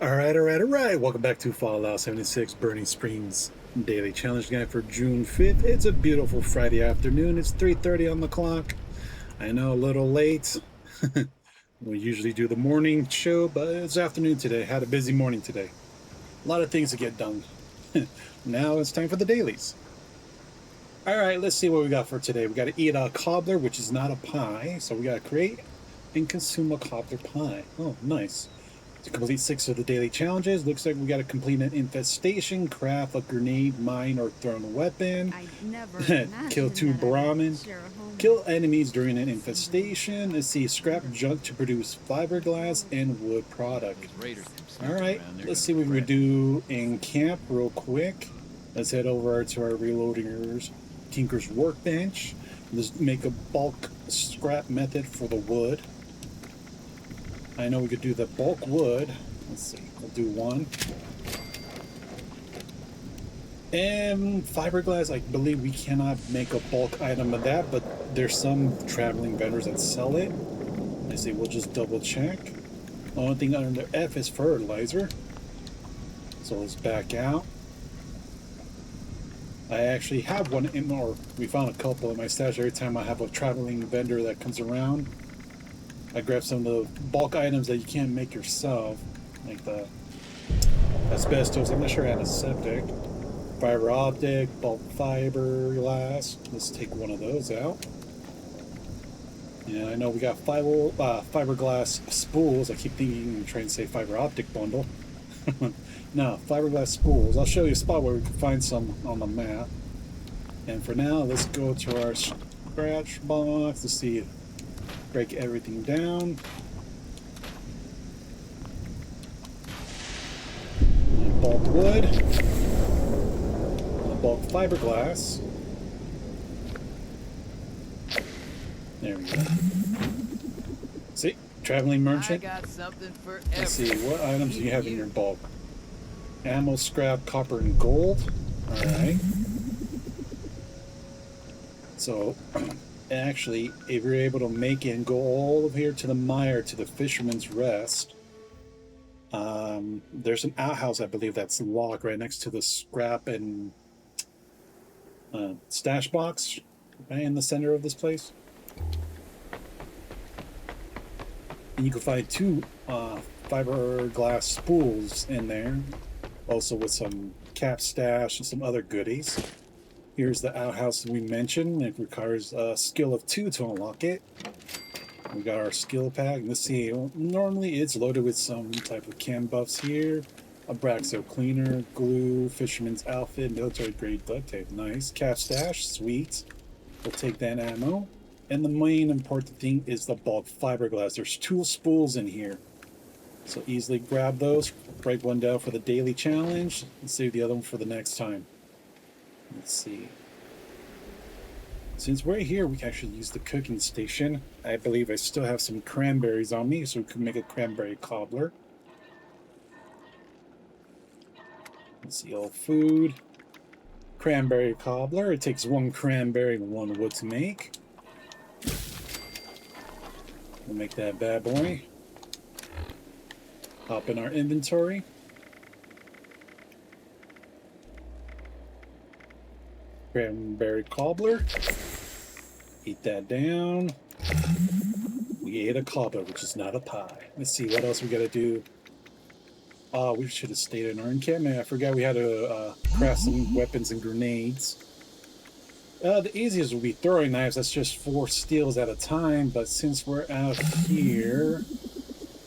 All right. Welcome back to Fallout 76 Burning Springs Daily Challenge Guide for June 5th. It's a beautiful Friday afternoon. It's 3:30 on the clock. I know, a little late. We usually do the morning show, but it's afternoon today. Had a busy morning today. A lot of things to get done. Now it's time for the dailies. All right, let's see what we got for today. We got to eat a cobbler, which is not a pie. So we got to create and consume a cobbler pie. Oh, nice. To complete 6 of the daily challenges, looks like we got to complete an infestation, craft a grenade, mine, or thrown weapon, kill 2 Brahmin, kill enemies during an infestation. Let's see, scrap junk to produce fiberglass and wood product. Alright, let's see what we do in camp real quick. Let's head over to our reloadingers, Tinker's workbench. Let's make a bulk scrap method for the wood. I know we could do the bulk wood. Let's see, we'll do 1. And fiberglass, I believe we cannot make a bulk item of that, but there's some traveling vendors that sell it. I say we'll just double check. The only thing under F is fertilizer. So let's back out. I actually have one in, or we found a couple in my stash. Every time I have a traveling vendor that comes around, I grab some of the bulk items that you can't make yourself, like the asbestos, I'm not sure, antiseptic, fiber optic, bulk fiberglass. Let's take one of those out. Yeah, I know we got fiberglass spools. I keep thinking I'm trying to say fiber optic bundle. No, fiberglass spools. I'll show you a spot where we can find some on the map. And for now, let's go to our scratch box to see. Break everything down. Bulk wood. Bulk fiberglass. There we go. See? Traveling merchant. I got something for Let's see, what items do you have in your bulk? Ammo, scrap, copper, and gold. Alright. So, actually, if you're able to make it and go all over here to the mire, to the Fisherman's Rest, there's an outhouse, I believe, that's locked right next to the scrap and stash box, right in the center of this place. And you can find 2 fiberglass spools in there, also with some cap stash and some other goodies. Here's the outhouse that we mentioned. It requires a skill of 2 to unlock it. We got our skill pack. Let's see. Normally it's loaded with some type of chem buffs here. A Braxo cleaner, glue, fisherman's outfit, military grade duct tape. Nice. Cap stash. Sweet. We'll take that ammo. And the main important thing is the bulk fiberglass. There's 2 spools in here. So easily grab those. Break one down for the daily challenge. And save the other one for the next time. Let's see. Since we're here, we can actually use the cooking station. I believe I still have some cranberries on me, so we can make a cranberry cobbler. Let's see, all food. Cranberry cobbler. It takes 1 cranberry and 1 wood to make. We'll make that bad boy. Hop in our inventory. Cranberry cobbler. Eat that down. We ate a cobbler, which is not a pie. Let's see what else we gotta do. Oh, we should have stayed in our encampment. I forgot we had to craft some weapons and grenades. The easiest would be throwing knives. That's just 4 steels at a time. But since we're out here,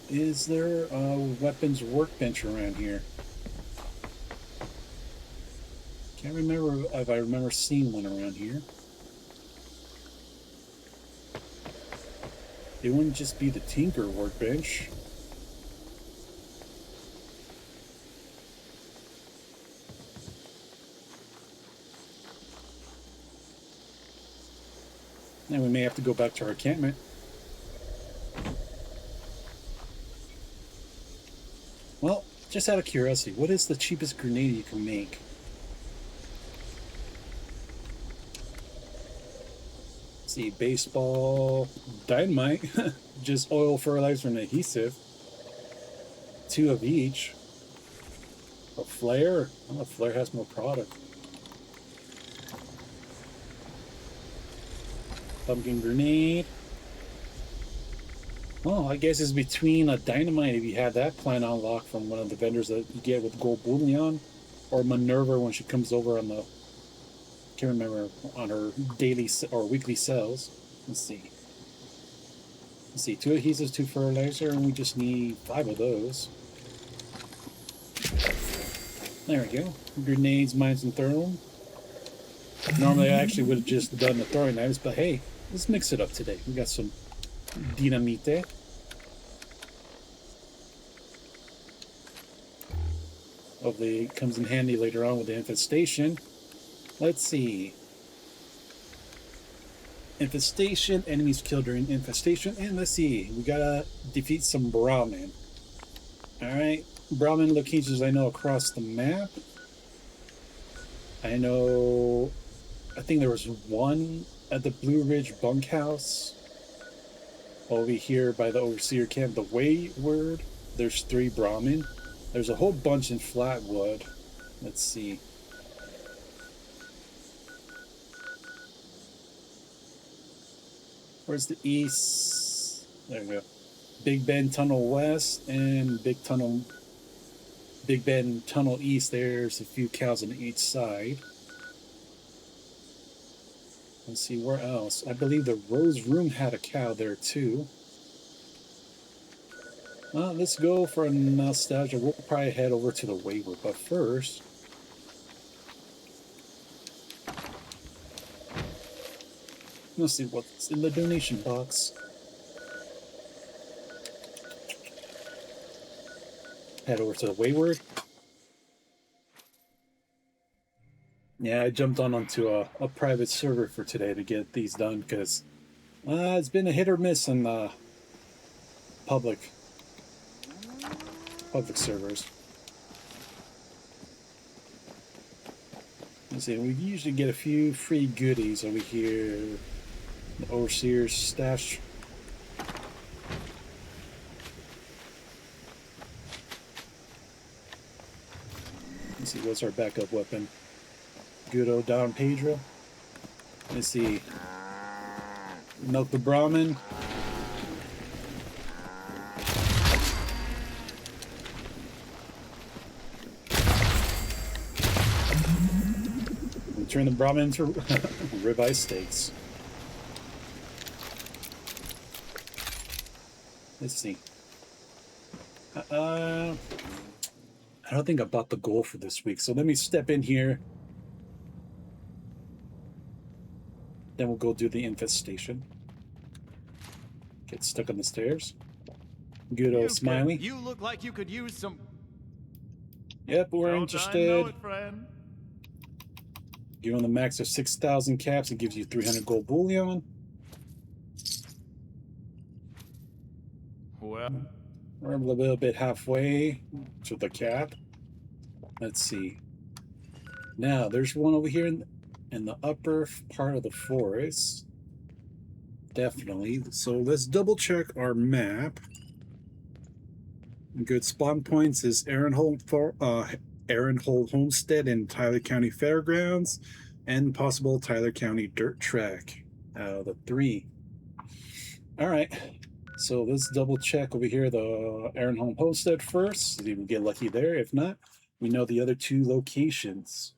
is there a weapons workbench around here? Can't remember if I remember seeing one around here. It wouldn't just be the Tinker workbench. And we may have to go back to our encampment. Well, just out of curiosity, what is the cheapest grenade you can make? see, baseball, dynamite, just oil, fertilizer, and adhesive. 2 of each. A flare? Oh, a flare has more product. Pumpkin grenade. Well, I guess it's between a dynamite if you had that plan unlocked from one of the vendors that you get with gold bullion, or Minerva when she comes over on the, can't remember, on her daily or weekly sales. Let's see. Let's see, 2 adhesives, 2 fertilizer, and we just need 5 of those. There we go. Grenades, mines, and thermal. Normally I actually would have just done the throwing knives, but hey, let's mix it up today. We got some dynamite. Hopefully it comes in handy later on with the infestation. Let's see. Infestation, enemies killed during infestation. And let's see, we gotta defeat some Brahmin. Alright, Brahmin locations I know across the map. I think there was one at the Blue Ridge bunkhouse. Over here by the Overseer camp, the Wayward. There's 3 Brahmin. There's a whole bunch in Flatwood. Let's see. Where's the east? There we go. Big Bend Tunnel West and Big Bend Tunnel East. There's a few cows on each side. Let's see, where else? I believe the Rose Room had a cow there too. Well, let's go for a nostalgia. We'll probably head over to the Wayward, but first... let's see what's in the donation box. Head over to the Wayward. Yeah, I jumped onto a private server for today to get these done because it's been a hit or miss on public servers. Let's see, we usually get a few free goodies over here. The Overseer's stash. Let's see, what's our backup weapon? Good old Don Pedro. Let's see. Milk the Brahmin. And turn the Brahmin into ribeye steaks. Let's see. I don't think I bought the goal for this week, so let me step in here. Then we'll go do the infestation. Get stuck on the stairs. Good old Smiley. You look like you could use some... Yep, we're interested. I know it, friend. Give on the max of 6,000 caps. It gives you 300 gold bullion. Well, we're a little bit halfway to the cap. Let's see. Now, there's one over here in the upper part of the forest. Definitely. So let's double check our map. Good spawn points is Aaronhold Homestead and Tyler County Fairgrounds, and possible Tyler County Dirt Track out of the 3. All right. So let's double check over here the Aaronhold Homestead first. See if we get lucky there. If not, we know the other 2 locations.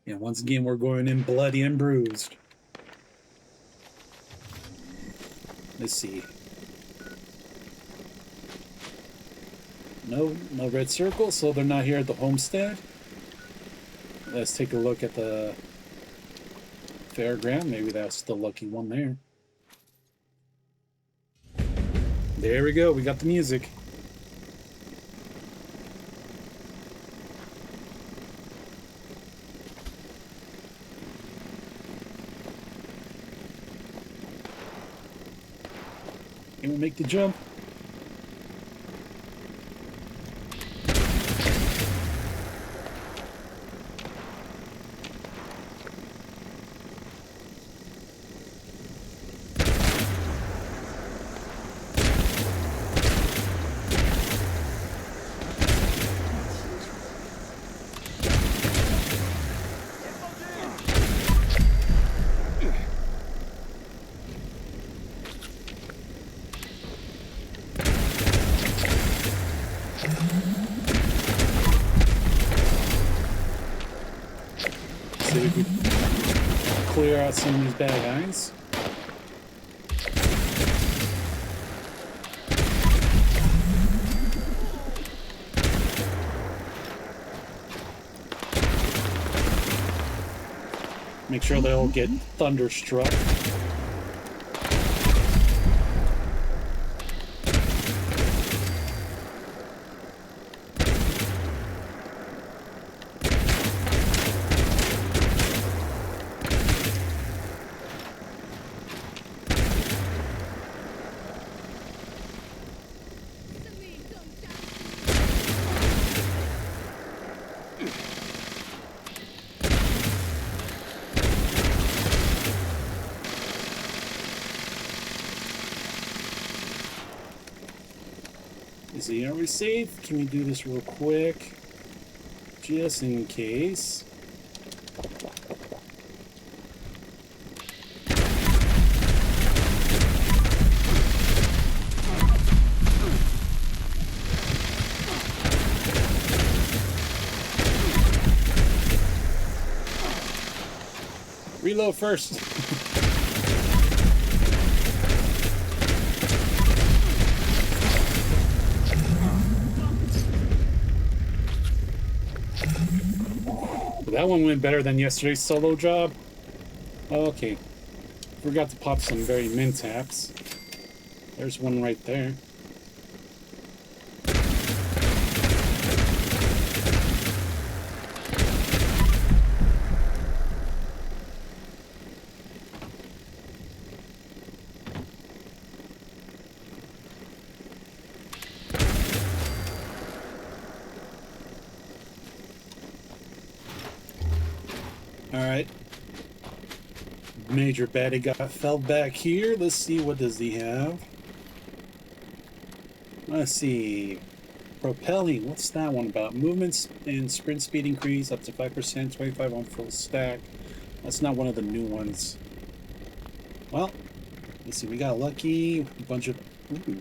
And once again, we're going in bloody and bruised. Let's see. No red circle, so they're not here at the homestead. Let's take a look at the fairground. Maybe that's the lucky one there. There we go. We got the music. And we'll make the jump. if we clear out some of these bad guys. Make sure they all get thunderstruck. Are we safe? Can we do this real quick? Just in case. Reload first. That one went better than yesterday's solo job. Okay. Forgot to pop some very min taps. There's one right there. Alright. Major baddie got felled back here. Let's see, what does he have? Let's see. Propelling, what's that one about? Movements and sprint speed increase up to 5%, 25 on full stack. That's not one of the new ones. Well, let's see, we got lucky. A bunch of... Ooh.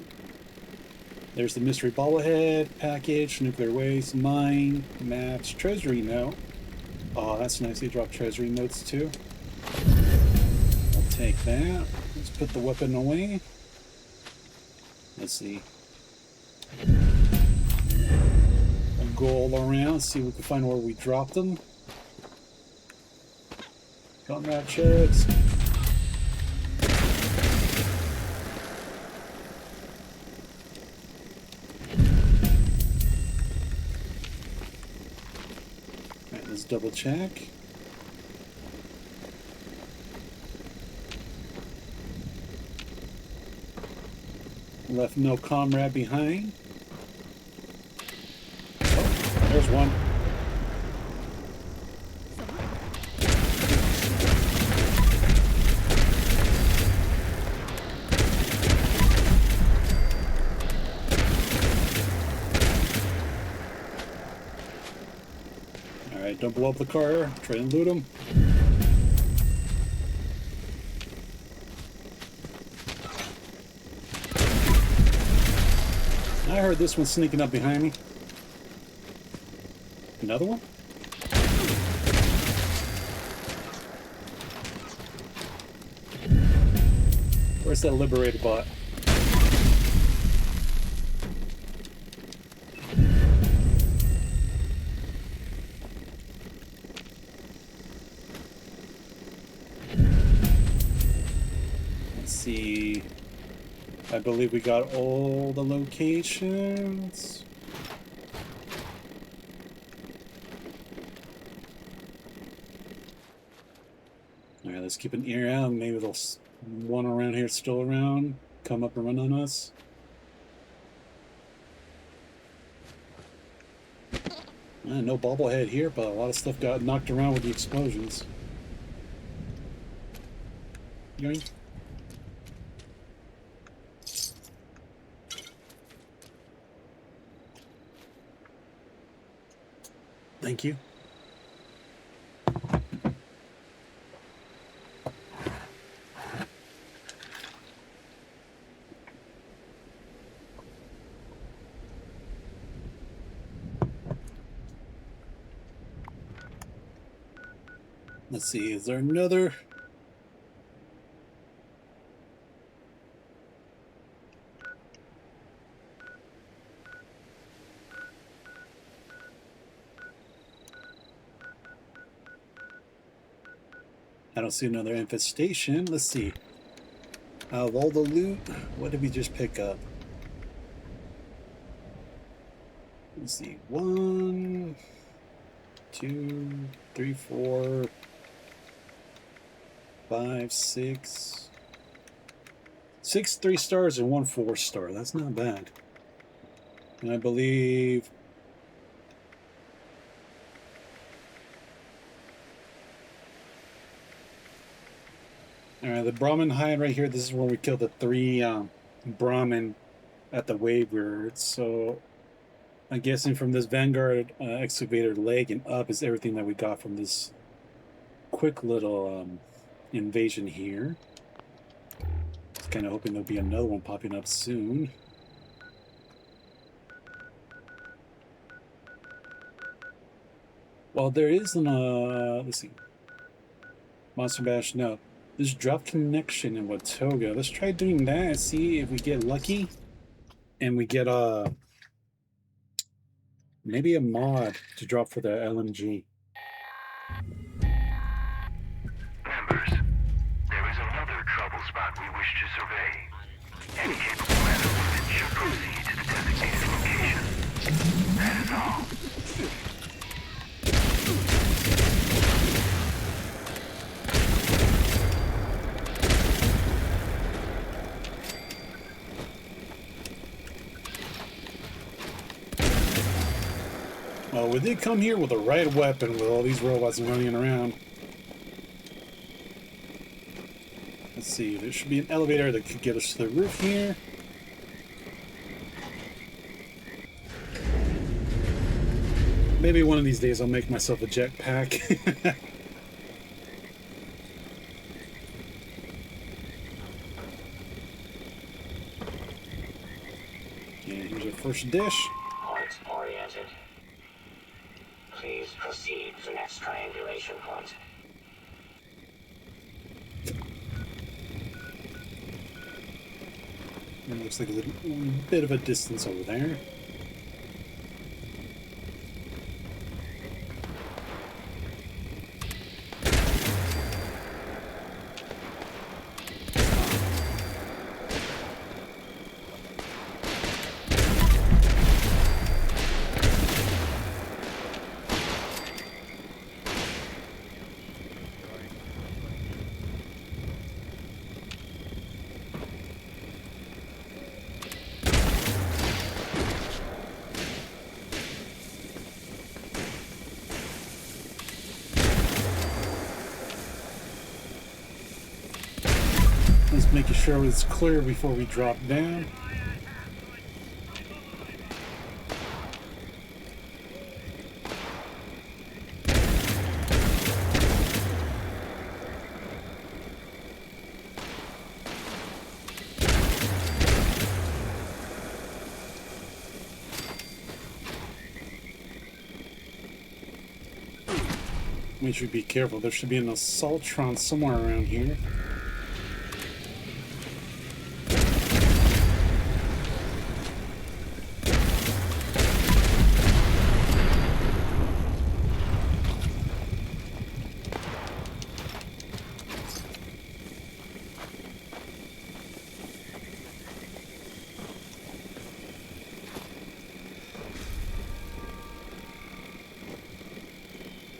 There's the mystery bobblehead, package, nuclear waste, mine, match, treasury note. Oh, that's nice. They drop treasury notes too. I'll take that. Let's put the weapon away. Let's see. I'll go all around, see if we can find where we dropped them. Combat checks. Let's double check. Left no comrade behind. Oh, there's one. Alright, don't blow up the car. Try and loot them. I heard this one sneaking up behind me. Another one? Where's that liberated bot? Let's see. I believe we got all the locations. Alright, let's keep an ear out. Maybe there's one around here still around. Come up and run on us. No bobblehead here, but a lot of stuff got knocked around with the explosions. Yoink. Thank you. Let's see, is there another? I don't see another infestation. Let's see. Out of all the loot, what did we just pick up? Let's see. 1, 2, 3, 4, 5, 6. 6 3-stars and 1 4-star. That's not bad. And I believe alright, the Brahmin hide right here, this is where we killed the 3 Brahmin at the Wavebird. So I'm guessing from this Vanguard excavator leg and up is everything that we got from this quick little invasion here. Just kind of hoping there'll be another one popping up soon. Well, there is an let's see, Monster Bash. No, there's drop connection in Watoga. Let's try doing that and see if we get lucky and we get maybe a mod to drop for the LMG. Members, there is another trouble spot we wish to survey. Any capable man of movement should proceed to the designated location. That is all. Well, we did come here with the right weapon with all these robots running around. Let's see, there should be an elevator that could get us to the roof here. Maybe one of these days I'll make myself a jetpack. Okay, here's our first dish. Point-oriented. Please proceed to next triangulation point. It looks like a little bit of a distance over there. Just making sure it's clear before we drop down. We should be careful. There should be an assaultron somewhere around here.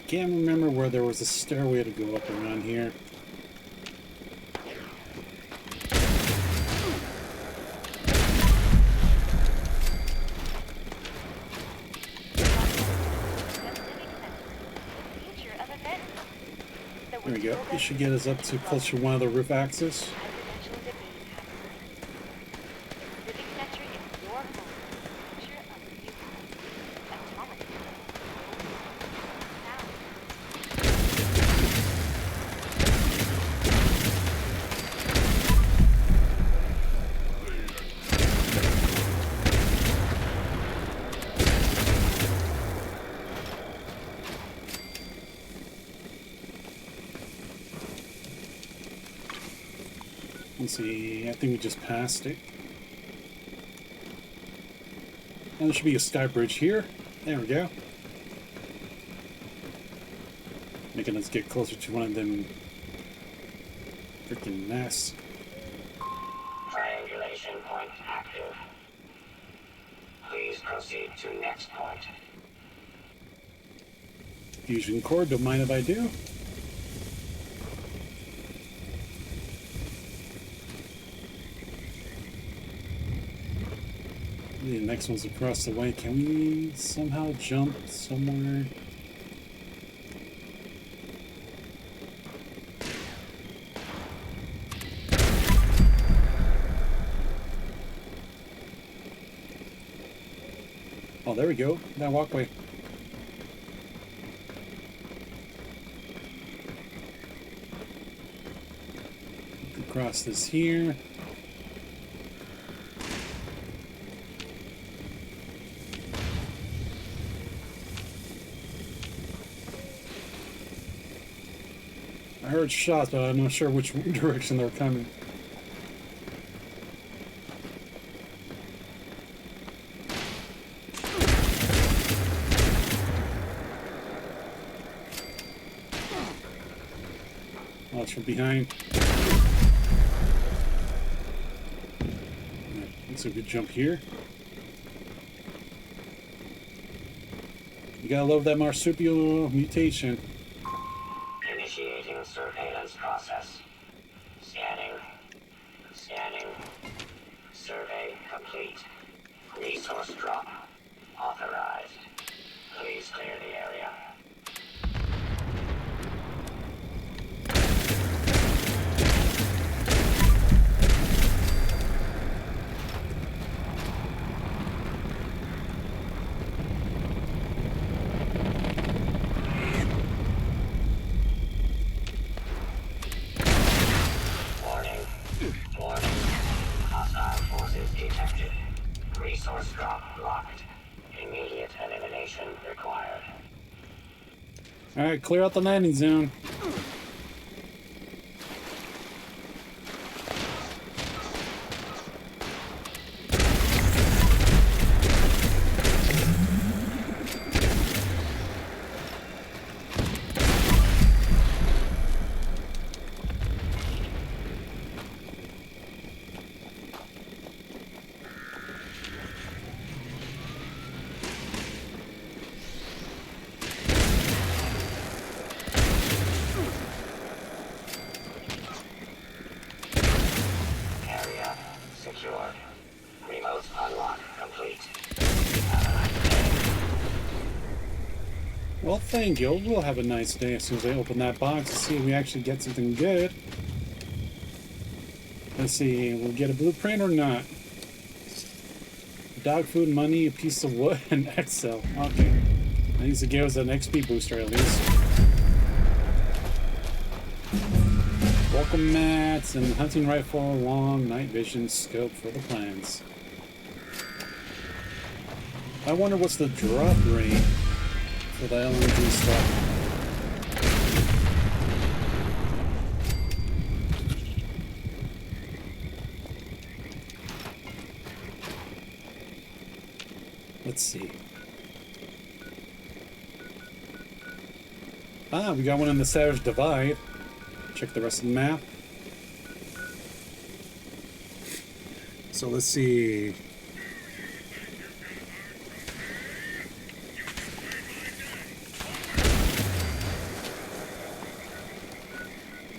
Can't remember where there was a stairway to go up around here. There we go. It should get us up to closer to one of the roof axes. Let's see, I think we just passed it. And there should be a sky bridge here. There we go. Making us get closer to one of them freaking nests. Triangulation point active. Please proceed to next point. Fusion core, don't mind if I do. The next one's across the way. Can we somehow jump somewhere? Oh, there we go. That walkway. Across this here. I heard shots, but I'm not sure which direction they're coming. Oh, it's from behind. Looks like we could jump here. You gotta love that marsupial mutation. Initiating surveillance process. Scanning. Scanning. Survey complete. Resource drop. Authorized. Please clear the area. Resource drop locked. Immediate elimination required. Alright, clear out the landing zone. Secured. Remote unlock complete. Well, thank you. We'll have a nice day as soon as I open that box to see if we actually get something good. Let's see, we'll get a blueprint or not. Dog food, money, a piece of wood, and Excel. Okay. That needs to give us an XP booster at least. Welcome mats and hunting rifle, long night vision scope for the plans. I wonder what's the drop rate for the LNG stuff. Let's see. Ah, we got one in the Savage Divide. Check the rest of the map. So let's see.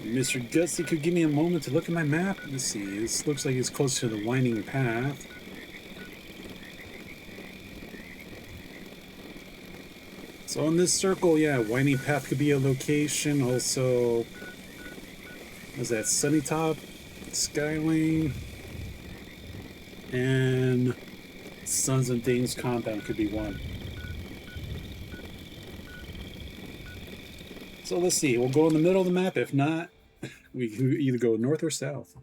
Mr. Gutsy could give me a moment to look at my map. Let's see. This looks like it's close to the winding path. So in this circle, yeah, winding path could be a location. Also, what's that? Sunny Top, Skylane, and Sons of Dane's compound could be one. So let's see. We'll go in the middle of the map. If not, we can either go north or south.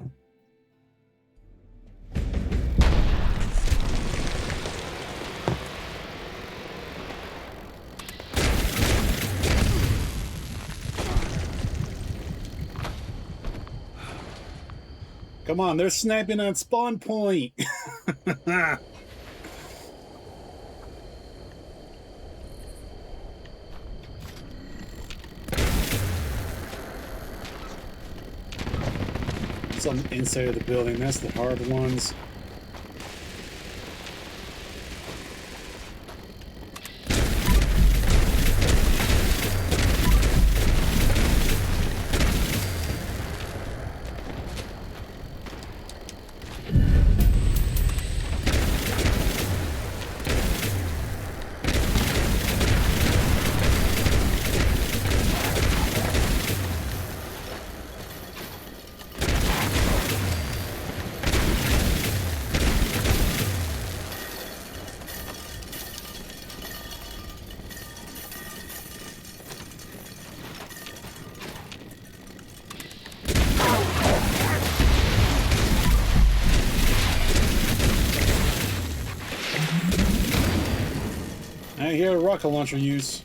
Come on, they're sniping at spawn point. It's on the inside of the building. That's the hard ones. I hear a rocket launcher use.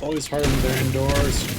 Always hard when they're indoors.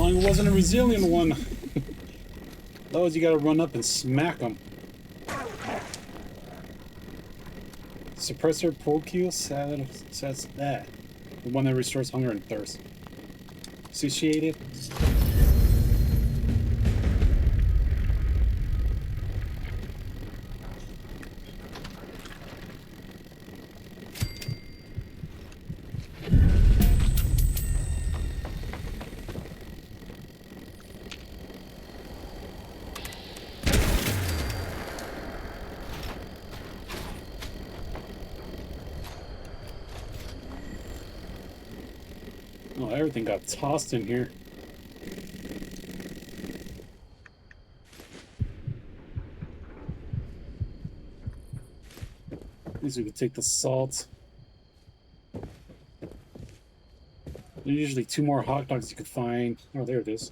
It wasn't a resilient one. Those you gotta run up and smack them. Suppressor pull kill says that. The one that restores hunger and thirst. Satiated. Oh, everything got tossed in here. At least we could take the salt. There's usually 2 more hot dogs you could find. Oh, there it is.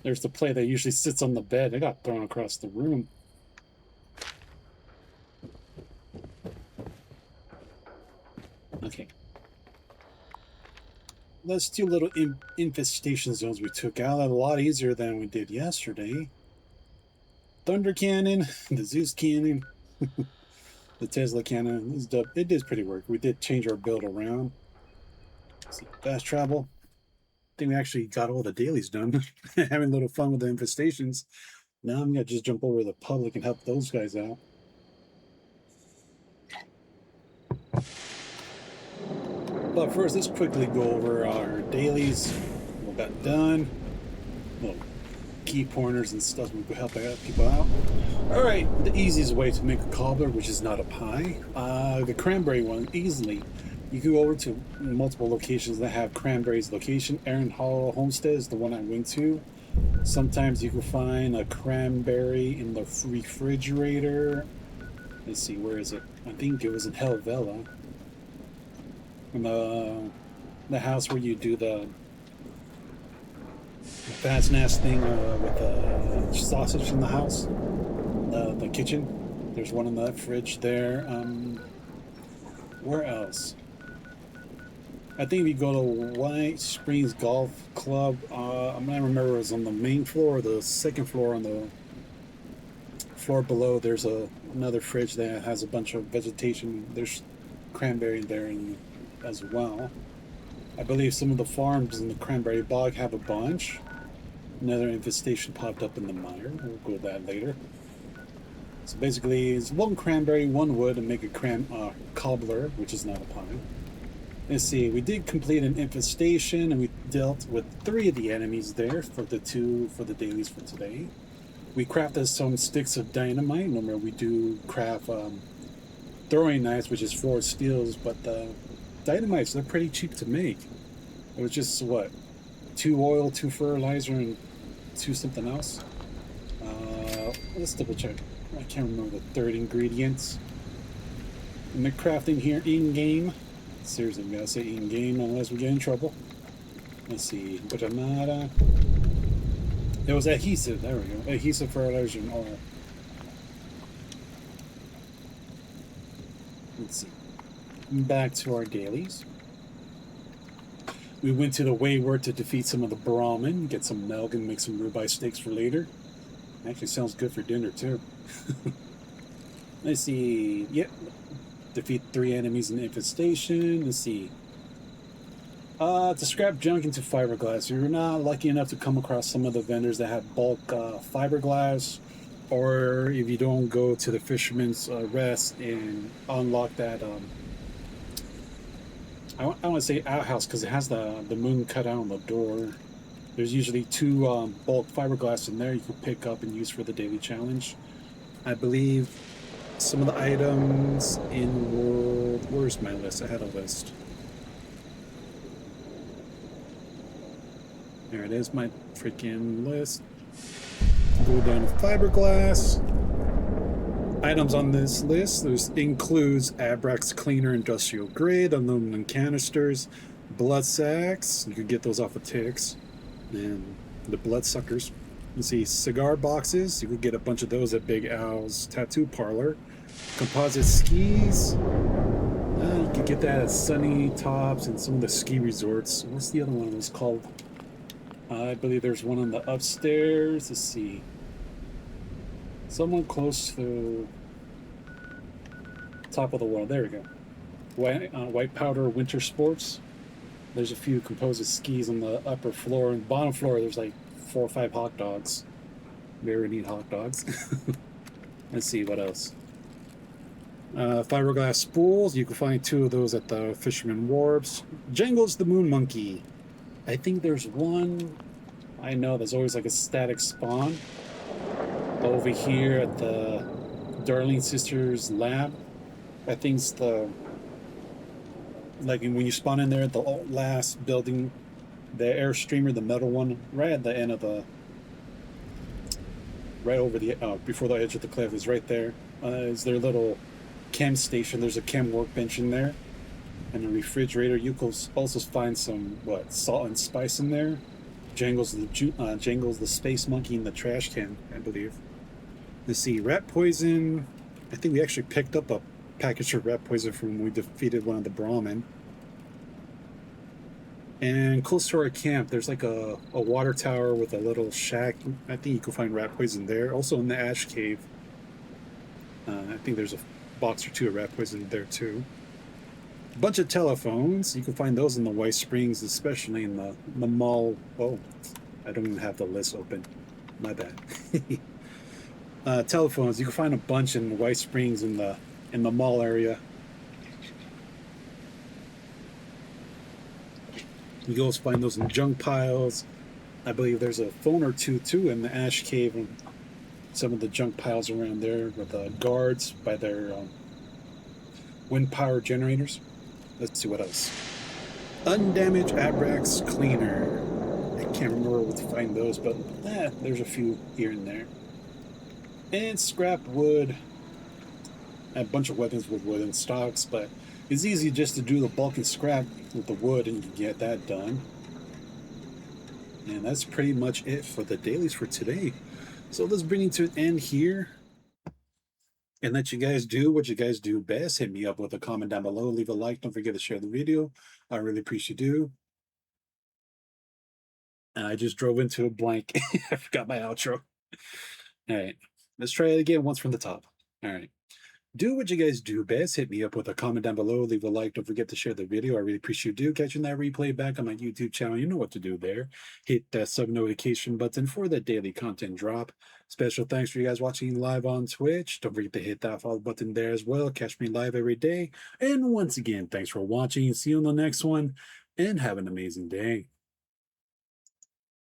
There's the plate that usually sits on the bed. It got thrown across the room. Okay. Those 2 little infestation zones we took out, a lot easier than we did yesterday. Thunder cannon, the Zeus cannon, the Tesla cannon. It did pretty work. We did change our build around. Let's see, fast travel. I think we actually got all the dailies done. Having a little fun with the infestations. Now I'm gonna just jump over to the public and help those guys out. But first, let's quickly go over our dailies. What got done. Well, key pointers and stuff we could help people out. All right, the easiest way to make a cobbler, which is not a pie, the cranberry one, easily. You can go over to multiple locations that have cranberries location. Aaron Hall Homestead is the one I went to. Sometimes you can find a cranberry in the refrigerator. Let's see, where is it? I think it was in Helvella. In the house where you do the fast nest thing with the sausage in the house. The kitchen. There's one in the fridge there. Where else? I think if you go to White Springs Golf Club, I'm not remember if it was on the main floor or the second floor on the floor below, there's another fridge that has a bunch of vegetation. There's cranberry there as well. I believe some of the farms in the cranberry bog have a bunch. Another infestation popped up in the mire. We'll go with that later. So basically, it's one cranberry, one wood, and make a cobbler, which is not a pine. Let's see, we did complete an infestation, and we dealt with 3 of the enemies there for the dailies for today. We crafted some sticks of dynamite. Remember, we do craft throwing knives, which is 4 steels, but the dynamites, they're pretty cheap to make. It was just, what, 2 oil, 2 fertilizer, and 2 something else? Let's double check. I can't remember the 3rd ingredients. And the crafting here in-game. Seriously, I'm going to say in-game unless we get in trouble. Let's see. Butamata. It was adhesive. There we go. Adhesive, fertilizer, and oil. Let's see. Back to our dailies. We went to the Wayward to defeat some of the Brahmin, get some milk, and make some ribeye steaks for later. Actually sounds good for dinner, too. Let's see. Yep. Defeat 3 enemies in the infestation. Let's see. To scrap junk into fiberglass. You're not lucky enough to come across some of the vendors that have bulk fiberglass, or if you don't go to the Fisherman's Rest and unlock that I want to say outhouse, because it has the moon cut out on the door. There's usually 2 bulk fiberglass in there you can pick up and use for the daily challenge. I believe some of the items in world... Where's my list? I had a list. There it is, my freaking list. Go down to fiberglass. Items on this list, includes Abrax Cleaner Industrial Grade, aluminum canisters, blood sacks, you could get those off of ticks, and the blood suckers. You see cigar boxes, you could get a bunch of those at Big Al's Tattoo Parlor. Composite skis, you could get that at Sunny Tops and some of the ski resorts. What's the other one was called? I believe there's one on the upstairs. Let's see. Someone close to top of the wall. There we go. White Powder Winter Sports. There's a few composite skis on the upper floor. And bottom floor, there's like 4 or 5 hot dogs. Very neat hot dogs. Let's see, what else? Fiberglass spools. You can find 2 of those at the Fisherman Wharves. Jangles the Moon Monkey. I think there's one. I know there's always like a static spawn. Over here at the Darling Sisters lab, I think it's the, like when you spawn in there at the last building, the air streamer, the metal one, right at the end of the, right over the, before the edge of the cliff is right there. Is their little chem station. There's a chem workbench in there and a refrigerator. You can also find some, salt and spice in there. Jangles the space monkey in the trash can, I believe. Let's see, rat poison. I think we actually picked up a package of rat poison from when we defeated one of the Brahmin. And close to our camp, there's like a water tower with a little shack. I think you can find rat poison there. Also in the ash cave, I think there's a box or 2 of rat poison there too. A bunch of telephones. You can find those in the White Springs, especially in the mall. Oh, I don't even have the list open. My bad. Telephones. You can find a bunch in the White Springs in the mall area. You can also find those in junk piles. I believe there's a phone or 2 too in the ash cave and some of the junk piles around there with guards by their wind power generators. Let's see what else. Undamaged Abrax Cleaner. I can't remember where to find those, but there's a few here and there. And scrap wood. A bunch of weapons with wood in stocks, but it's easy just to do the bulk and scrap with the wood and you can get that done. And that's pretty much it for the dailies for today. So let's bring it to an end here and let you guys do what you guys do best. Hit me up with a comment down below. Leave a like. Don't forget to share the video. I really appreciate you do. And I just drove into a blank. I forgot my outro. All right. Let's try it again once from the top. All right. Do what you guys do best. Hit me up with a comment down below. Leave a like. Don't forget to share the video. I really appreciate you catching that replay back on my YouTube channel. You know what to do there. Hit that sub notification button for the daily content drop. Special thanks for you guys watching live on Twitch. Don't forget to hit that follow button there as well. Catch me live every day. And once again, thanks for watching. See you on the next one. And have an amazing day.